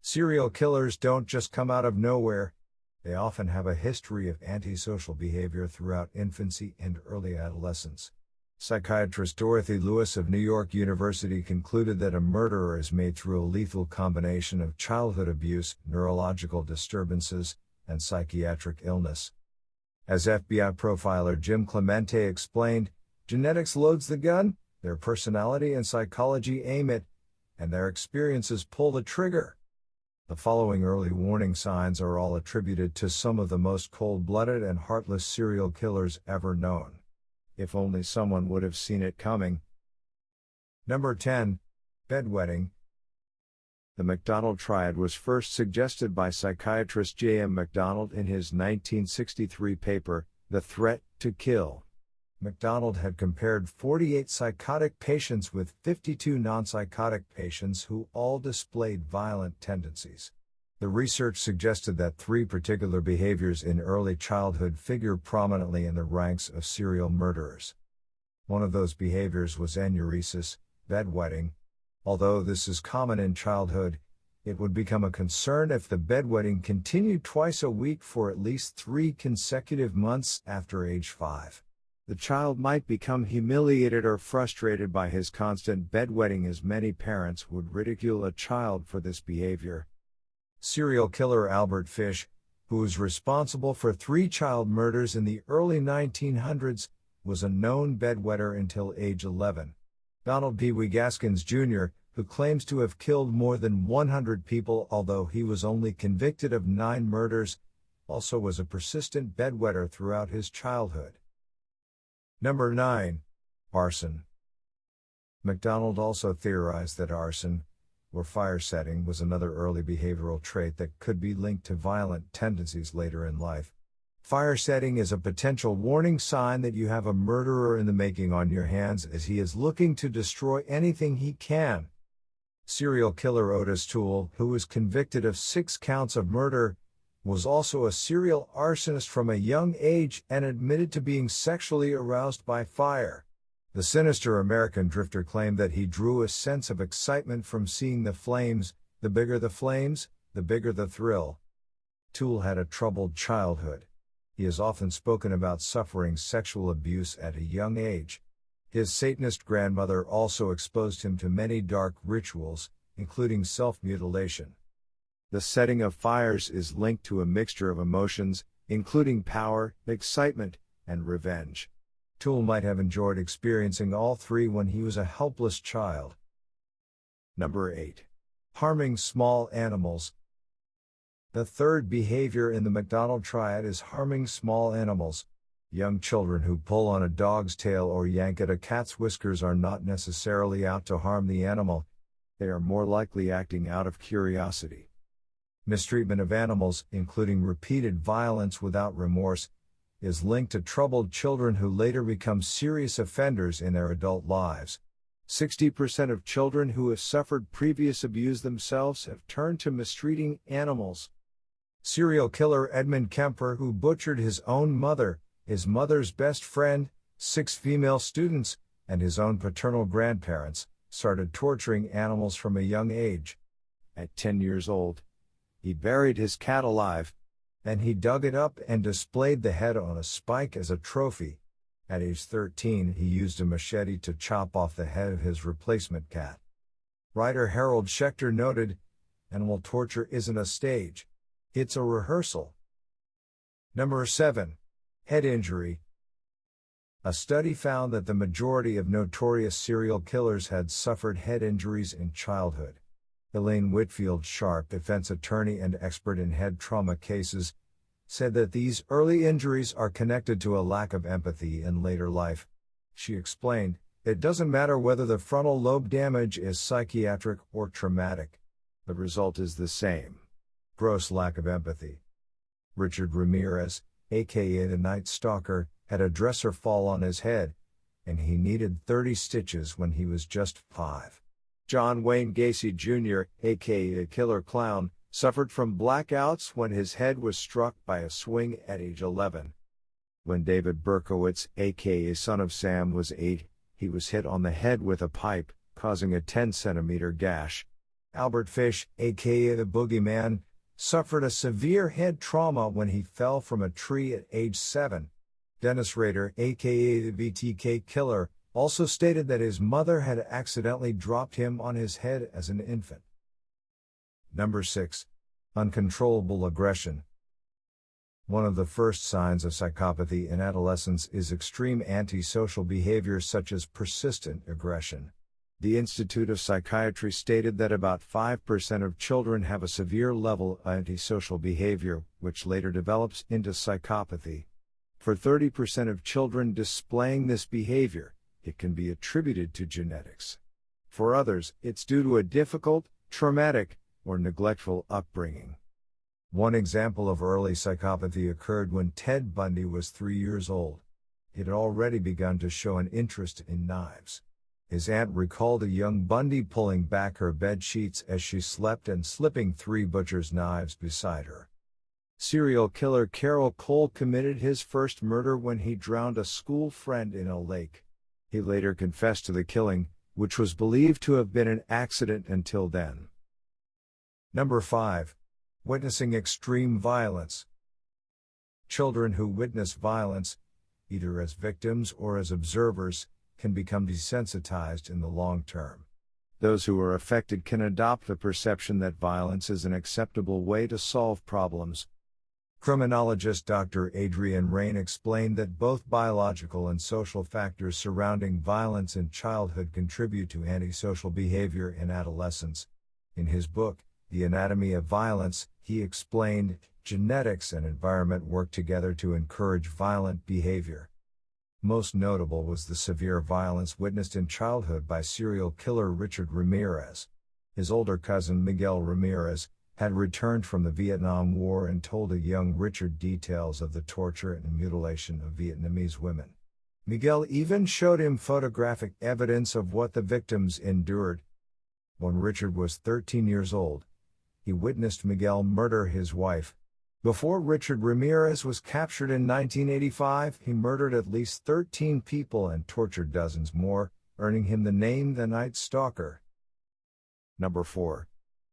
Serial killers don't just come out of nowhere. They often have a history of antisocial behavior throughout infancy and early adolescence. Psychiatrist Dorothy Lewis of New York University concluded that a murderer is made through a lethal combination of childhood abuse, neurological disturbances, and psychiatric illness. As FBI profiler Jim Clemente explained, genetics loads the gun, their personality and psychology aim it, and their experiences pull the trigger. The following early warning signs are all attributed to some of the most cold-blooded and heartless serial killers ever known. If only someone would have seen it coming. Number 10. Bedwetting. The MacDonald triad was first suggested by psychiatrist J.M. MacDonald in his 1963 paper, The Threat to Kill. MacDonald had compared 48 psychotic patients with 52 non-psychotic patients who all displayed violent tendencies. The research suggested that 3 particular behaviors in early childhood figure prominently in the ranks of serial murderers. One of those behaviors was enuresis, bedwetting. Although this is common in childhood, it would become a concern if the bedwetting continued twice a week for at least 3 consecutive months after age 5. The child might become humiliated or frustrated by his constant bedwetting, as many parents would ridicule a child for this behavior. Serial killer Albert Fish, who was responsible for 3 child murders in the early 1900s, was a known bedwetter until age 11. Donald Pee Wee Gaskins Jr., who claims to have killed more than 100 people although he was only convicted of 9 murders, also was a persistent bedwetter throughout his childhood. Number 9. Arson. MacDonald also theorized that arson, or fire setting, was another early behavioral trait that could be linked to violent tendencies later in life. Fire setting is a potential warning sign that you have a murderer in the making on your hands, as he is looking to destroy anything he can. Serial killer Otis Toole, who was convicted of 6 counts of murder, was also a serial arsonist from a young age and admitted to being sexually aroused by fire. The sinister American drifter claimed that he drew a sense of excitement from seeing the flames. The bigger the flames, the bigger the thrill. Toole had a troubled childhood. He has often spoken about suffering sexual abuse at a young age. His Satanist grandmother also exposed him to many dark rituals, including self-mutilation. The setting of fires is linked to a mixture of emotions, including power, excitement, and revenge. Toole might have enjoyed experiencing all 3 when he was a helpless child. Number 8. Harming small animals. The third behavior in the MacDonald triad is harming small animals. Young children who pull on a dog's tail or yank at a cat's whiskers are not necessarily out to harm the animal. They are more likely acting out of curiosity. Mistreatment of animals, including repeated violence without remorse, is linked to troubled children who later become serious offenders in their adult lives. 60% of children who have suffered previous abuse themselves have turned to mistreating animals. Serial killer Edmund Kemper, who butchered his own mother, his mother's best friend, 6 female students, and his own paternal grandparents, started torturing animals from a young age. At 10 years old, he buried his cat alive. Then he dug it up and displayed the head on a spike as a trophy. At age 13, he used a machete to chop off the head of his replacement cat. Writer Harold Schechter noted, "Animal torture isn't a stage. It's a rehearsal." Number 7. Head injury. A study found that the majority of notorious serial killers had suffered head injuries in childhood. Elaine Whitfield Sharp, defense attorney and expert in head trauma cases, said that these early injuries are connected to a lack of empathy in later life. She explained, "It doesn't matter whether the frontal lobe damage is psychiatric or traumatic. The result is the same. Gross lack of empathy." Richard Ramirez, aka the Night Stalker, had a dresser fall on his head, and he needed 30 stitches when he was just 5. John Wayne Gacy Jr., aka the Killer Clown, suffered from blackouts when his head was struck by a swing at age 11. When David Berkowitz, aka Son of Sam, was 8, he was hit on the head with a pipe, causing a 10-centimeter gash. Albert Fish, aka the Boogeyman, suffered a severe head trauma when he fell from a tree at age 7. Dennis Rader, aka the VTK Killer, also stated that his mother had accidentally dropped him on his head as an infant. Number 6. Uncontrollable aggression. One of the first signs of psychopathy in adolescence is extreme antisocial behavior such as persistent aggression. The Institute of Psychiatry stated that about 5% of children have a severe level of antisocial behavior, which later develops into psychopathy. For 30% of children displaying this behavior, it can be attributed to genetics. For others, it's due to a difficult, traumatic, or neglectful upbringing. One example of early psychopathy occurred when Ted Bundy was 3 years old. He had already begun to show an interest in knives. His aunt recalled a young Bundy pulling back her bed sheets as she slept and slipping 3 butcher's knives beside her. Serial killer Carol Cole committed his first murder when he drowned a school friend in a lake. He later confessed to the killing, which was believed to have been an accident until then. Number 5. Witnessing extreme violence. Children who witness violence, either as victims or as observers, can become desensitized in the long term. Those who are affected can adopt the perception that violence is an acceptable way to solve problems. Criminologist Dr. Adrienne Rain explained that both biological and social factors surrounding violence in childhood contribute to antisocial behavior in adolescence. In his book, The Anatomy of Violence, he explained, genetics and environment work together to encourage violent behavior. Most notable was the severe violence witnessed in childhood by serial killer Richard Ramirez. His older cousin Miguel Ramirez had returned from the Vietnam War and told a young Richard details of the torture and mutilation of Vietnamese women. Miguel even showed him photographic evidence of what the victims endured. When Richard was 13 years old, he witnessed Miguel murder his wife. Before Richard Ramirez was captured in 1985, he murdered at least 13 people and tortured dozens more, earning him the name the Night Stalker. Number 4.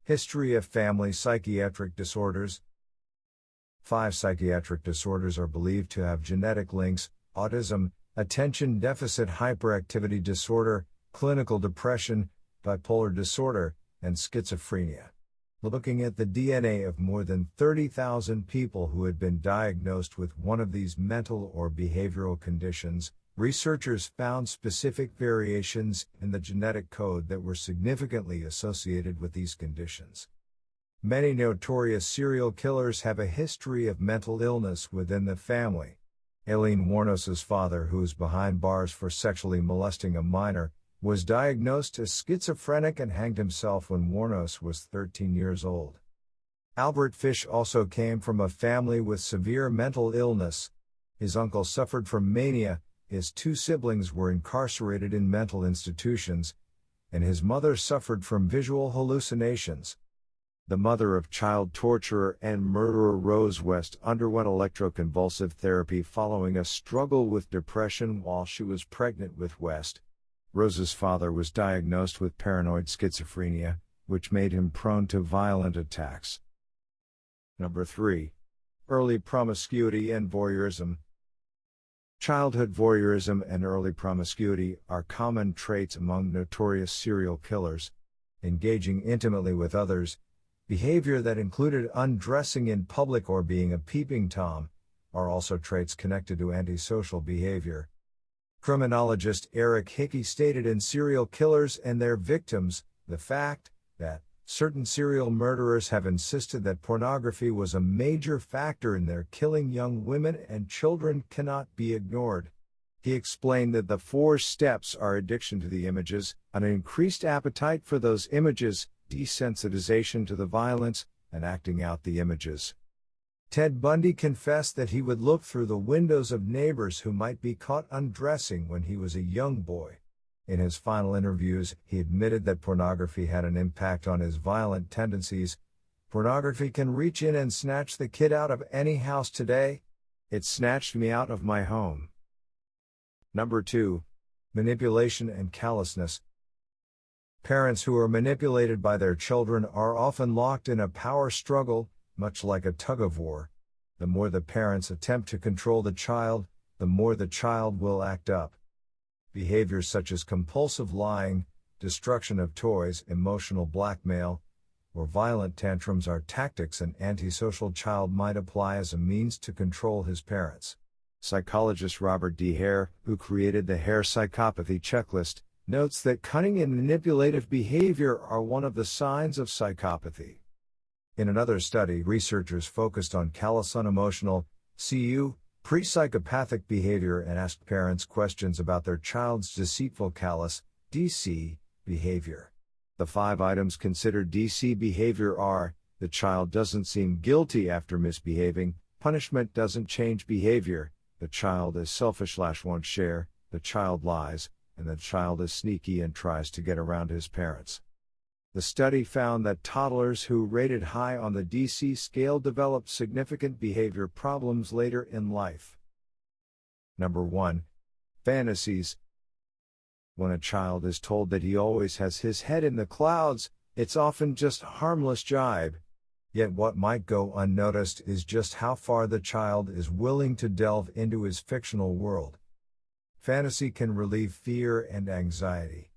History of family psychiatric disorders. 5 psychiatric disorders are believed to have genetic links: autism, attention deficit hyperactivity disorder, clinical depression, bipolar disorder, and schizophrenia. Looking at the DNA of more than 30,000 people who had been diagnosed with one of these mental or behavioral conditions, researchers found specific variations in the genetic code that were significantly associated with these conditions. Many notorious serial killers have a history of mental illness within the family. Aileen Wuornos's father, who is behind bars for sexually molesting a minor, was diagnosed as schizophrenic and hanged himself when Wuornos was 13 years old. Albert Fish also came from a family with severe mental illness. His uncle suffered from mania, his 2 siblings were incarcerated in mental institutions, and his mother suffered from visual hallucinations. The mother of child torturer and murderer Rose West underwent electroconvulsive therapy following a struggle with depression while she was pregnant with West. Rose's father was diagnosed with paranoid schizophrenia, which made him prone to violent attacks. Number 3. Early promiscuity and voyeurism. Childhood voyeurism and early promiscuity are common traits among notorious serial killers. Engaging intimately with others, behavior that included undressing in public or being a peeping Tom, are also traits connected to antisocial behavior. Criminologist Eric Hickey stated in Serial Killers and Their Victims, the fact that certain serial murderers have insisted that pornography was a major factor in their killing young women and children cannot be ignored. He explained that the 4 steps are addiction to the images, an increased appetite for those images, desensitization to the violence, and acting out the images. Ted Bundy confessed that he would look through the windows of neighbors who might be caught undressing when he was a young boy. In his final interviews, he admitted that pornography had an impact on his violent tendencies. Pornography can reach in and snatch the kid out of any house today. It snatched me out of my home. Number 2. Manipulation and callousness. Parents who are manipulated by their children are often locked in a power struggle, much like a tug-of-war. The more the parents attempt to control the child, the more the child will act up. Behaviors such as compulsive lying, destruction of toys, emotional blackmail, or violent tantrums are tactics an antisocial child might apply as a means to control his parents. Psychologist Robert D. Hare, who created the Hare psychopathy checklist, notes that cunning and manipulative behavior are one of the signs of psychopathy. In another study, researchers focused on callous unemotional (CU) pre-psychopathic behavior and asked parents questions about their child's deceitful callous (DC) behavior. The 5 items considered DC behavior are: the child doesn't seem guilty after misbehaving, punishment doesn't change behavior, the child is selfish/won't share, the child lies, and the child is sneaky and tries to get around his parents. The study found that toddlers who rated high on the DC scale developed significant behavior problems later in life. Number 1. Fantasies. When a child is told that he always has his head in the clouds, it's often just harmless jibe. Yet what might go unnoticed is just how far the child is willing to delve into his fictional world. Fantasy can relieve fear and anxiety.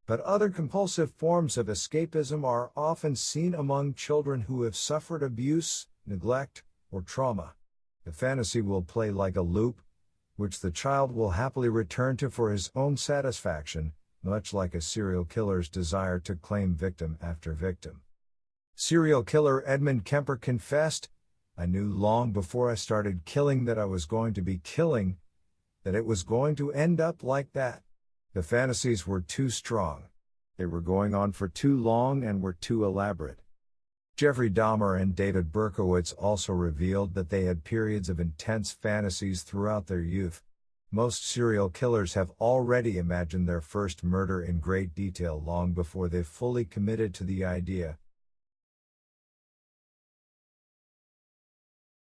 But other compulsive forms of escapism are often seen among children who have suffered abuse, neglect, or trauma. The fantasy will play like a loop, which the child will happily return to for his own satisfaction, much like a serial killer's desire to claim victim after victim. Serial killer Edmund Kemper confessed, "I knew long before I started killing that I was going to be killing, that it was going to end up like that." The fantasies were too strong. They were going on for too long and were too elaborate. Jeffrey Dahmer and David Berkowitz also revealed that they had periods of intense fantasies throughout their youth. Most serial killers have already imagined their first murder in great detail long before they've fully committed to the idea,